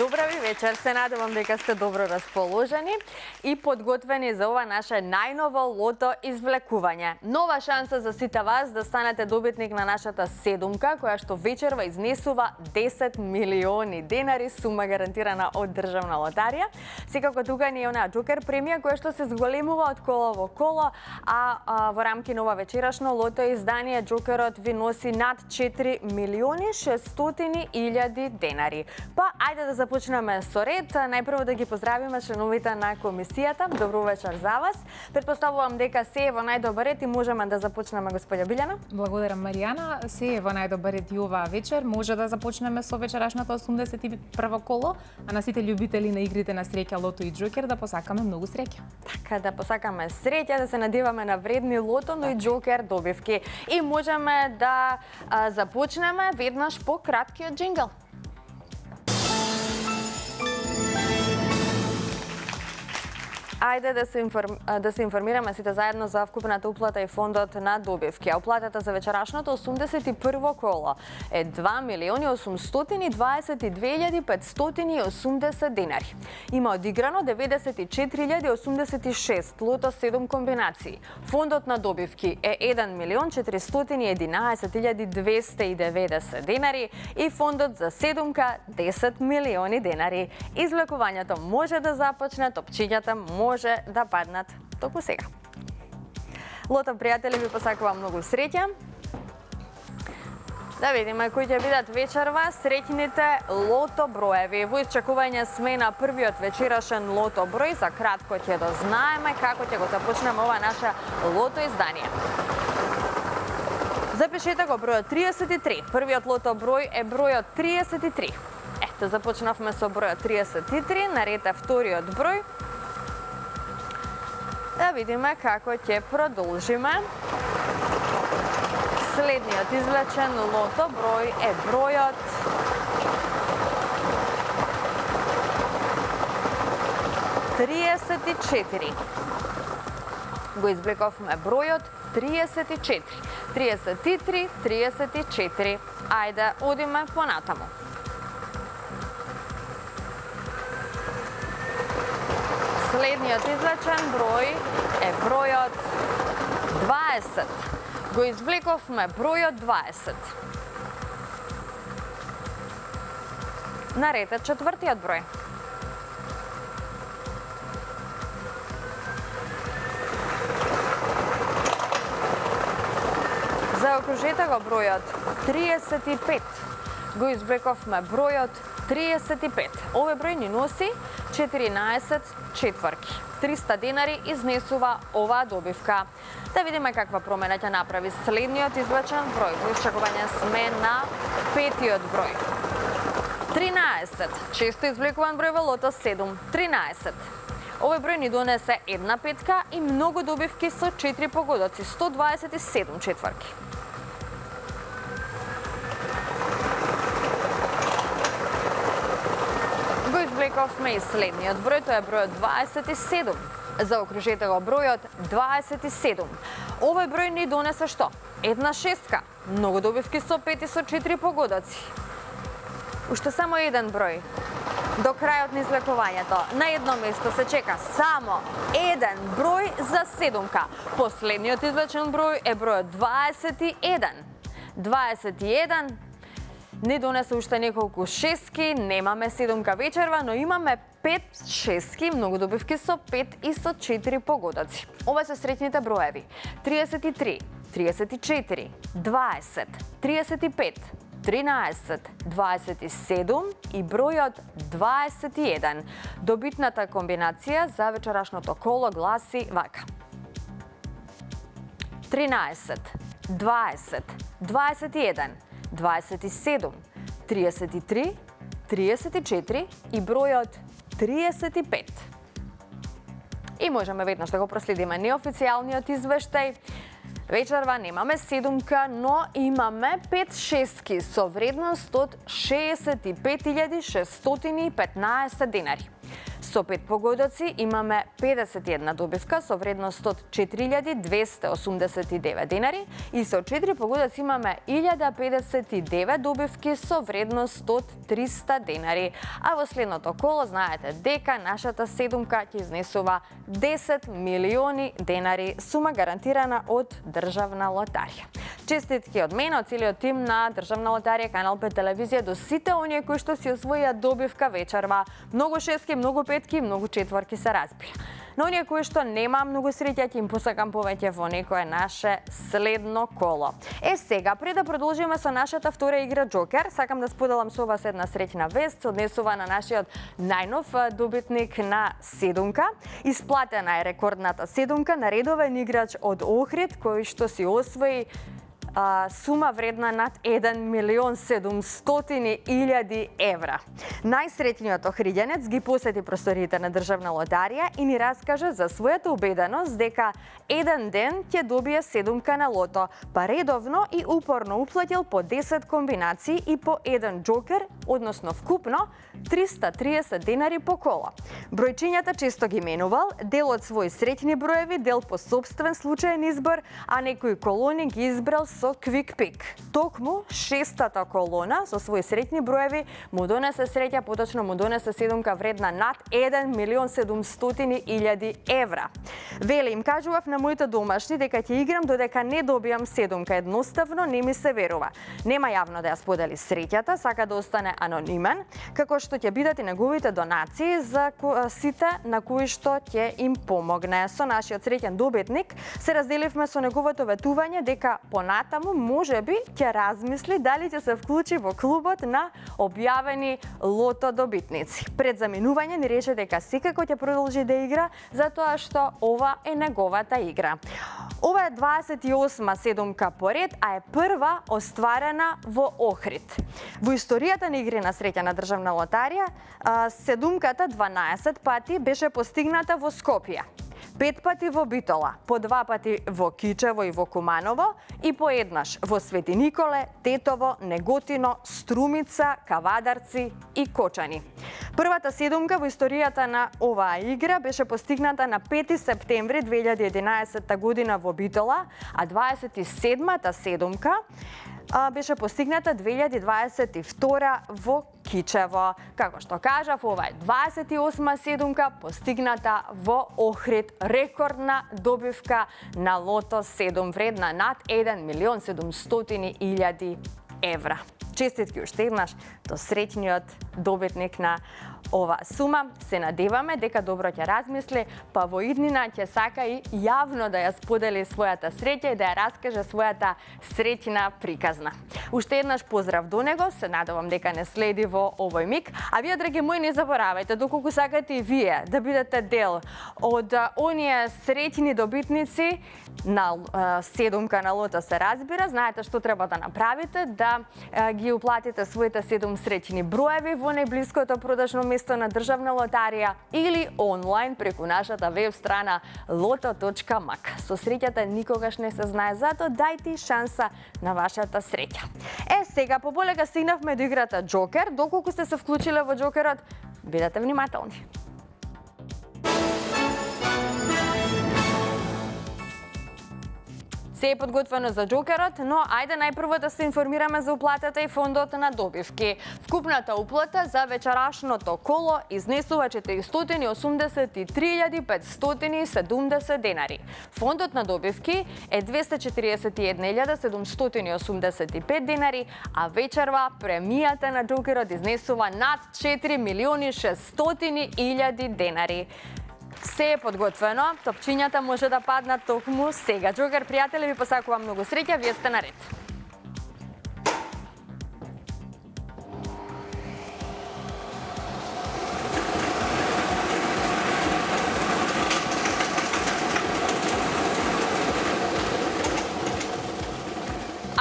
Добра ви вечер, се надевам дека сте добро расположени и подготвени за ова наше најново лото извлекување. Нова шанса за сите вас да станете добитник на нашата седумка, која што вечерва изнесува 10 милиони денари, сума гарантирана од Државна лотарија. Секако тука ни е онаа Джокер премија која што се зголемува од коло во коло, а во рамки на ова вечерашно лото издание Джокерот ви носи над 4 милиони 600 илјади денари. Па, ајде да започнеме со ред. Најпрво да ги поздравиме членовите на комисијата. Добро вечер за вас. Предпоставувам дека се е во најдобар ред и можеме да започнеме, господја Билјана. Благодарам, Маријана. Се е во најдобар ред и оваа вечер. Може да започнеме со вечерашното 81 коло, а на сите љубители на игрите на среќа Лото и Джокер да посакаме многу среќа. Така, да посакаме среќа, да се надеваме на вредни Лото, но и Джокер добивки. И можеме да започнеме веднаш по краткиот джингл. Ајде да се информираме сите заедно за вкупната уплата и фондот на добивки. А уплатата за вечерашното 81 коло е 2 милиони 822.580 денари. Има одиграно 94.086 лото 7 комбинации. Фондот на добивки е 1 милион 411.290 денари и фондот за седумка 10 милиони денари. Извлекувањето може да започне, топчињата може да паднат току сега. Лото, пријатели, ви посакувам многу среќа. Да видиме кои ќе бидат вечерва среќните лото броеви. Во исчекување сме на првиот вечерашен лото број. За кратко ќе дознаеме како ќе го започнеме ова наше лото издание. Запишете го бројот 33. Првиот лото број е бројот 33. Ето, започнавме со бројот 33, наред е вториот број. Да видиме како ќе продолжиме. Следниот извлечен лото број е бројот 34. Го извлековме бројот 34. 33, 34. Ајде, одиме понатаму. Следниот извлечен број е бројот 20. Го извлековме бројот 20. Наред е четвртиот број. Заокружете го бројот 35. Го извлековме бројот 35. Овој број ни носи 14 четврки. 300 денари изнесува оваа добивка. Да видиме каква промена ќе направи следниот извлечен број. Во исчекување сме на петиот број. 13. Често извлекуван број во лото 7. 13. Овој број ни донесе една петка и многу добивки со 4 погодоци. 127 четврки. Извлековме и следниот број, тоа е бројот 27. Заокружете го бројот 27. Овој број ни донесе што? Една шестка. Многу добивки со 5 и со 4 погодоци. Уште само еден број. До крајот на извлекувањето. На едно место се чека само еден број за седумка. Последниот извлечен број е бројот 21. 21. Не донесе уште неколку шестки, немаме седумка вечерва, но имаме 5 шестки, многу добивки со 5 и со 4 погодоци. Ова се среќните броеви. 33, 34, 20, 35, 13, 27 и бројот 21. Добитната комбинација за вечерашното коло гласи вака. 13, 20, 21, 27, 33, 34 и бројот 35. И можеме веднаш да го проследиме неофицијалниот извештај. Вечерва немаме седумка, но имаме 5 шестки со вредност од 65.615 денари. Со 5 погодоци имаме 51 добивка со вредност од 4289 денари и со 4 погодоци имаме 1059 добивки со вредност од 300 денари. А во следното коло знаете дека нашата седумка ќе изнесува 10 милиони денари, сума гарантирана од Државна лотарија. Честитки од мене, од целиот тим на Државна лотарија, Канал 5 телевизија, до сите оние кои што си освоија добивка вечерва. Многу шестки, многу петки, многу четворки се разбира. Но оние кои што нема многу среќа, ќе им посакам повеќе во некое наше следно коло. Сега, пред да продолжиме со нашата втора игра Джокер, сакам да споделам со вас една среќна вест, однесува на нашиот најнов добитник на седумка. Исплатена е рекордната седумка на редовен играч од Охрид, кој што си освои сума вредна над 1.700.000 евра. Најсреќниот охриѓанец ги посети просториите на Државна лотарија и ни раскажа за својата убеденост дека еден ден ќе добие седумка на лото, па редовно и упорно уплатил по 10 комбинации и по еден джокер, односно вкупно 330 денари по коло. Бројчињата често ги менувал, дел од своји среќни броеви, дел по собствен случаен избор, а некои колони ги избрал со Quick Pick. Токму шестата колона со своји среќни броеви му донесе среќа, поточно му донесе седумка вредна над 1.700.000 евра. Вели, им кажував на моите домашни дека ќе играм додека не добијам седумка. Едноставно не ми се верува. Нема јавно да ја сподели среќата, сака да остане анонимен, како што ќе бидат и неговите донации за сите на кои што ќе им помогне. Со нашиот среќен добитник се разделивме со неговото ветување дека понатаму можеби ќе размисли дали ќе се вклучи во клубот на објавени лото добитници. Пред заминување ни рече дека секако ќе продолжи да игра, затоа што ова е неговата игра. Ова е 28-ма седумка поред, а е прва остварена во Охрид. Во историјата на игри на среќа на Државна лотарија, седумката 12 пати беше постигната во Скопје, 5 пати во Битола, по 2 пати во Кичево и во Куманово и по еднаш во Свети Николе, Тетово, Неготино, Струмица, Кавадарци и Кочани. Првата седумка во историјата на оваа игра беше постигната на 5 септември 2011 година во Битола, а 27-та седумка беше постигната 2022 во Кичево. Како што кажав, ова е 28-ма седумка постигната во Охрид, рекордна добивка на лото 7 вредна над 1.700.000 евра. Честитки уште еднаш до среќниот добитник на ова сума. Се надеваме дека добро ќе размисли, па во иднина ќе сака и јавно да ја сподели својата среќа и да ја раскаже својата среќна приказна. Уште еднаш поздрав до него, се надевам дека не следи во овој миг. А вие, драги мои, не заборавајте, доколку сакате и вие да бидете дел од оние среќни добитници на седумка на лото се разбира, знаете што треба да направите, да ги уплатите своите 7 среќни броеви во најблиското продажно место на Државна лотарија или онлайн преку нашата веб страна loto.mak. Со среќата никогаш не се знае, затоа дајте шанса на вашата среќа. Сега поболека стигнавме до играта Джокер. Доколку сте се вклучиле во Джокерот, бидете внимателни. Се е подготвено за Джокерот, но ајде најпрво да се информираме за уплатата и фондот на добивки. Вкупната уплата за вечерашното коло изнесува 483.570 денари. Фондот на добивки е 241.785 денари, а вечерва премијата на Джокерот изнесува над 4.600.000 денари. Се е подготвено, топчињата може да паднат токму сега. Джокер, пријатели, ви посакувам многу среќа, вие сте наред.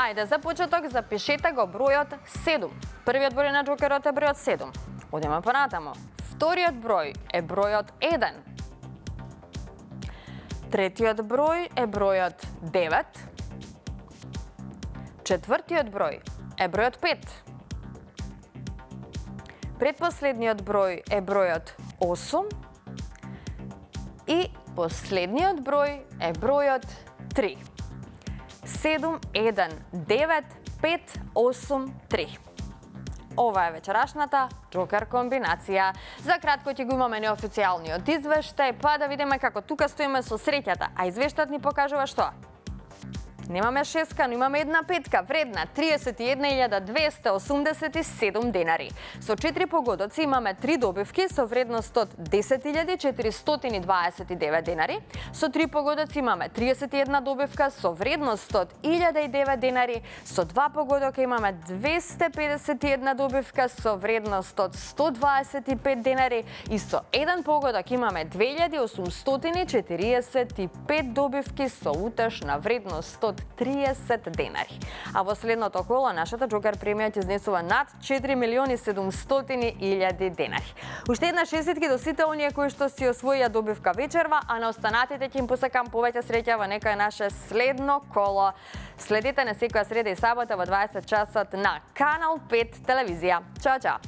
Ајде, за почеток запишете го бројот 7. Првиот број на Джокерот е бројот 7. Одиме понатаму. Вториот број е бројот 1. Третиот број е бројот 9. Четвртиот број е бројот 5. предпоследниот број е бројот 8 и последниот број е бројот 3. 7, 1, 9, 5, 8, 3. Ова е вечерашната Джокер комбинација. За кратко ќе го имаме неофицијалниот извештај, па да видиме како тука стоиме со среќата. А извештајот ни покажува што? Немаме шеска, но имаме една петка, вредна 31.287 денари. Со 4 погодоци имаме 3 добивки со вредност од 10.429 денари. Со 3 погодоци имаме 31 добивка со вредност од 1.009 денари. Со 2 погодока имаме 251 добивка со вредност од 125 денари. И со 1 погодок имаме 2.845 добивки со утешна вредност од 30 денари. А во следното коло нашата Джокер премија ќе изнесува над 4.700.000 денари. Уште една шеститки до сите оние кои што си освоија добивка вечерва, а на останатите ќе им посакам повеќе среќа во некој наше следно коло. Следете на секоја среда и сабота во 20 часот на Канал 5 телевизија. Чао, чао!